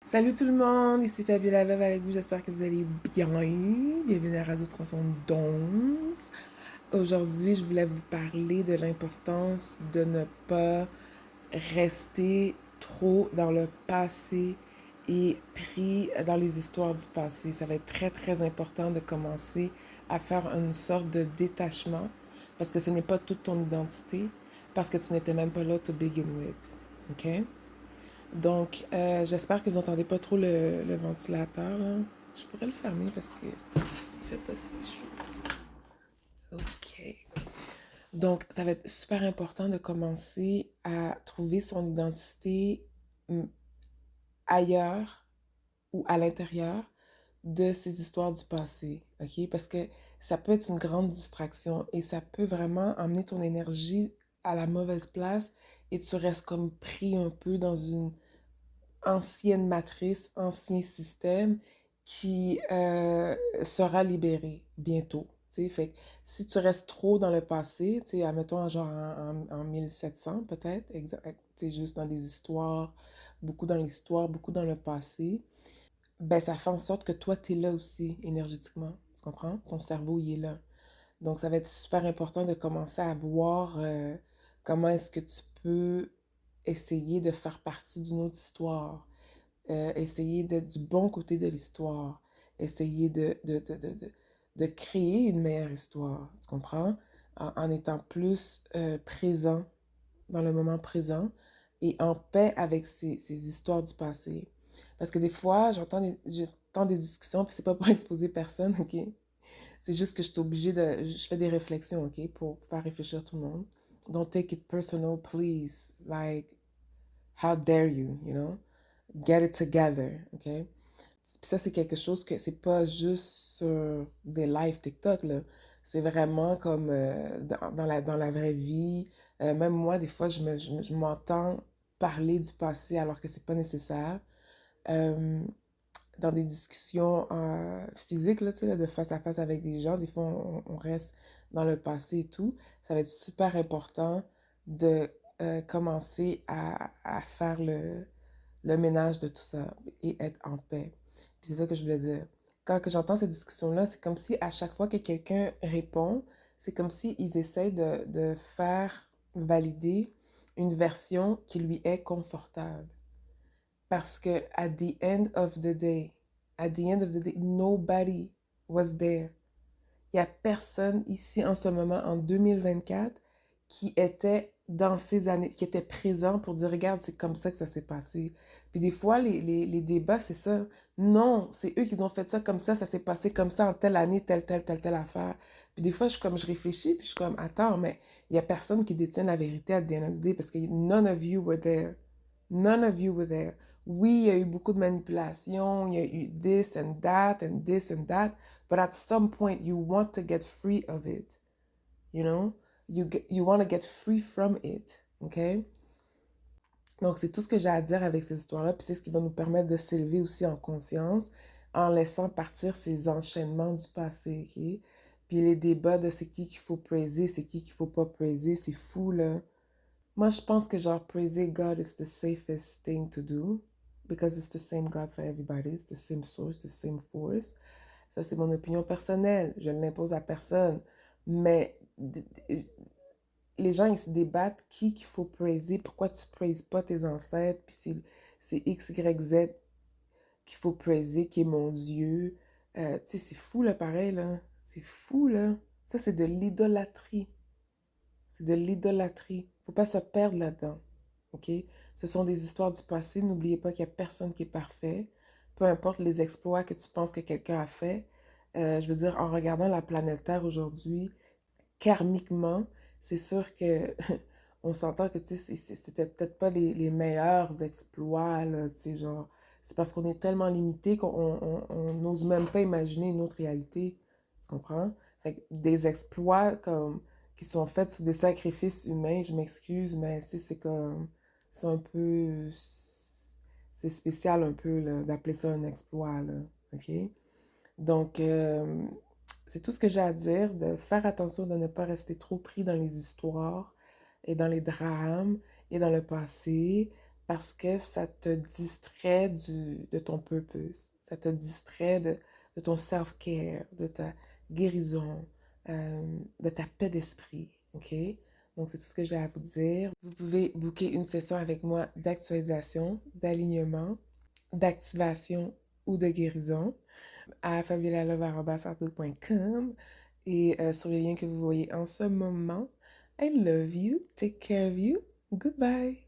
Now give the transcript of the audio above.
Salut tout le monde, ici Fabiola Love avec vous, j'espère que vous allez bien. Bienvenue à Radio Transcendance. Aujourd'hui, je voulais vous parler de l'importance de ne pas rester trop dans le passé et pris dans les histoires du passé. Ça va être très très important de commencer à faire une sorte de détachement parce que ce n'est pas toute ton identité, parce que tu n'étais même pas là to begin with. OK? Donc, j'espère que vous n'entendez pas trop le ventilateur, là. Je pourrais le fermer parce que il fait pas si chaud. OK. Donc, ça va être super important de commencer à trouver son identité mm, ailleurs ou à l'intérieur de ces histoires du passé, OK? Parce que ça peut être une grande distraction et ça peut vraiment emmener ton énergie à la mauvaise place et tu restes comme pris un peu dans une ancienne matrice, ancien système qui sera libéré bientôt. T'sais. Fait que si tu restes trop dans le passé, admettons genre en 1700 peut-être, juste dans des histoires, beaucoup dans l'histoire, beaucoup dans le passé, ben ça fait en sorte que toi, tu es là aussi énergétiquement. Tu comprends? Ton cerveau, il est là. Donc, ça va être super important de commencer à voir comment est-ce que tu peux essayer de faire partie d'une autre histoire, essayer d'être du bon côté de l'histoire, essayer de créer une meilleure histoire, tu comprends? En étant plus présent dans le moment présent et en paix avec ces histoires du passé. Parce que des fois, j'entends des discussions, puis c'est pas pour exposer personne, ok? C'est juste que je suis obligée de... Je fais des réflexions, ok? Pour faire réfléchir tout le monde. Don't take it personal, please. Like, how dare you, you know? Get it together, ok? Puis ça, c'est quelque chose que c'est pas juste sur des lives TikTok, là. C'est vraiment comme dans la vraie vie. Même moi, des fois, je m'entends parler du passé alors que c'est pas nécessaire. Euh, Dans des discussions physiques, là, tu sais, là, de face à face avec des gens, des fois, on reste dans le passé et tout. Ça va être super important de commencer à faire le ménage de tout ça et être en paix. Puis c'est ça que je voulais dire. Quand que j'entends ces discussions-là, c'est comme si à chaque fois que quelqu'un répond, c'est comme si ils essayent de faire valider une version qui lui est confortable. Parce que at the end of the day, nobody was there. Il n'y a personne ici en ce moment, en 2024, qui était dans ces années, qui était présent pour dire, regarde, c'est comme ça que ça s'est passé. Puis des fois, les débats, c'est ça. Non, c'est eux qui ont fait ça s'est passé comme ça en telle année, telle affaire. Puis des fois, je réfléchis, puis je suis comme, attends, mais il n'y a personne qui détient la vérité à the end of the day parce que none of you were there. None of you were there. Oui, il y a eu beaucoup de manipulation, il y a eu this and that and this and that, but at some point you want to get free of it, you know? You want to get free from it, okay? Donc c'est tout ce que j'ai à dire avec ces histoires-là, puis c'est ce qui va nous permettre de s'élever aussi en conscience en laissant partir ces enchaînements du passé, ok? Puis les débats de c'est qui qu'il faut praiser, c'est qui qu'il faut pas praiser, c'est fou, là. Moi, je pense que genre praiser God is the safest thing to do because it's the same God for everybody, it's the same source, the same force. Ça, c'est mon opinion personnelle. Je ne l'impose à personne. Mais les gens, ils se débattent qui qu'il faut praiser, pourquoi tu praises pas tes ancêtres, puis c'est X, Y, Z qu'il faut praiser, qui est mon Dieu. Tu sais, c'est fou, là, pareil, là. C'est fou, là. Ça, c'est de l'idolâtrie. C'est de l'idolâtrie. Faut pas se perdre là-dedans. OK? Ce sont des histoires du passé. N'oubliez pas qu'il n'y a personne qui est parfait. Peu importe les exploits que tu penses que quelqu'un a fait. Je veux dire, en regardant la planète Terre aujourd'hui, karmiquement, c'est sûr que on s'entend que, tu sais, c'était peut-être pas les meilleurs exploits, là, tu sais, genre, c'est parce qu'on est tellement limité qu'on on n'ose même pas imaginer une autre réalité, tu comprends? Fait que des exploits comme, qui sont faits sous des sacrifices humains, je m'excuse, mais c'est comme, c'est un peu, c'est spécial un peu, là, d'appeler ça un exploit, là, ok? Donc, c'est tout ce que j'ai à dire, de faire attention de ne pas rester trop pris dans les histoires et dans les drames et dans le passé. parce que ça te distrait de ton purpose, ça te distrait de ton self-care, de ta guérison, de ta paix d'esprit, ok? Donc, c'est tout ce que j'ai à vous dire. Vous pouvez booker une session avec moi d'actualisation, d'alignement, d'activation ou de guérison à fabiolalove.com et sur les liens que vous voyez en ce moment. I love you. Take care of you. Goodbye.